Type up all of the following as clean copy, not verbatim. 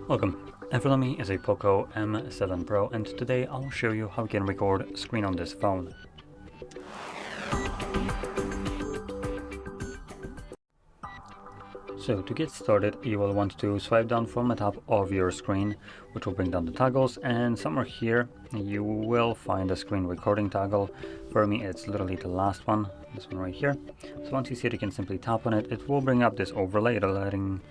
Welcome. In front of me is a POCO M7 Pro, and today I'll show you how you can record screen on this phone. So to get started, you will want to swipe down from the top of your screen, which will bring down the toggles, and somewhere here you will find a screen recording toggle. For me it's literally the last one, this one right here. So once you see it, you can simply tap on it. It will bring up this overlay letting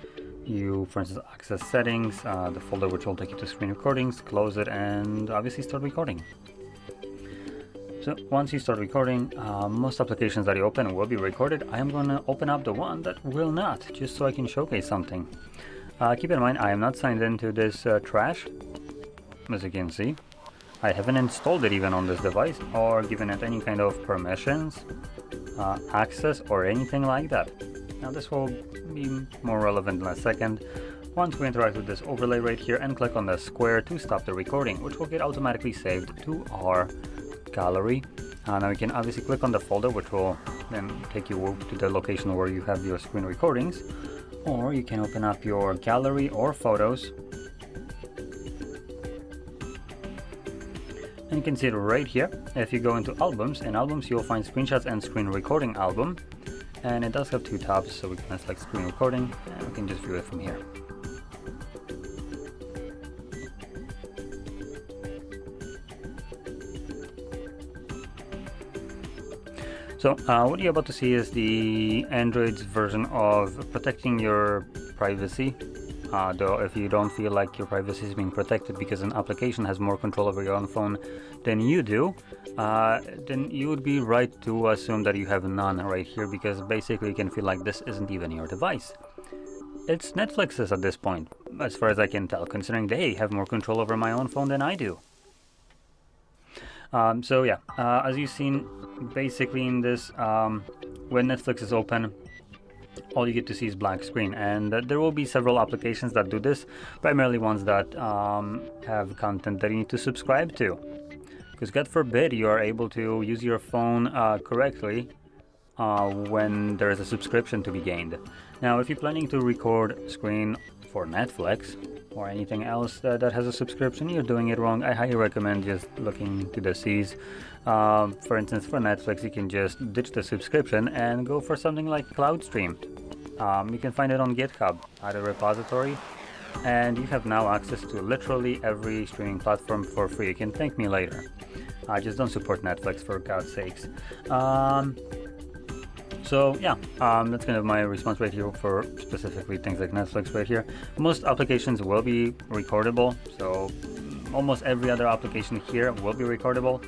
you, for instance, access settings, the folder which will take you to screen recordings, close it, and obviously start recording. So once you start recording, most applications that you open will be recorded. I am going to open up the one that will not, just so I can showcase something. Keep in mind, I am not signed into this trash, as you can see. I haven't installed it even on this device or given it any kind of permissions, access, or anything like that. Now this will be more relevant in a second. Once we interact with this overlay right here and click on the square to stop the recording, which will get automatically saved to our gallery. Now you can obviously click on the folder, which will then take you to the location where you have your screen recordings, or you can open up your gallery or photos, and you can see it right here. If you go into albums, in albums you'll find screenshots and screen recording album, and it does have two tabs, so we can select screen recording and we can just view it from here. So what you're about to see is the Android's version of protecting your privacy. Though if you don't feel like your privacy is being protected because an application has more control over your own phone than you do, then you would be right to assume that you have none right here, because basically you can feel like this isn't even your device. It's Netflix's at this point, as far as I can tell, considering they have more control over my own phone than I do. So yeah, as you've seen, basically in this, when Netflix is open, all you get to see is black screen, and there will be several applications that do this, primarily ones that have content that you need to subscribe to, because God forbid you are able to use your phone correctly when there is a subscription to be gained. Now if you're planning to record screen for Netflix or anything else that has a subscription, you're doing it wrong. I highly recommend just looking to the C's. For instance, for Netflix, you can just ditch the subscription and go for something like CloudStream. You can find it on GitHub at a repository, and you have now access to literally every streaming platform for free. You can thank me later. I just don't support Netflix, for God's sakes. So yeah, that's kind of my response right here for specifically things like Netflix right here. Most applications will be recordable, so almost every other application here will be recordable.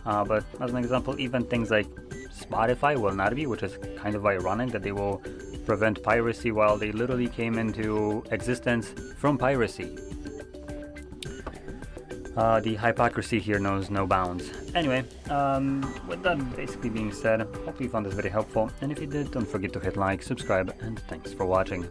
But as an example, even things like Spotify will not be, which is kind of ironic that they will prevent piracy while they literally came into existence from piracy. The hypocrisy here knows no bounds. Anyway, with that basically being said, hope you found this very helpful, and if you did, don't forget to hit like, subscribe, and thanks for watching.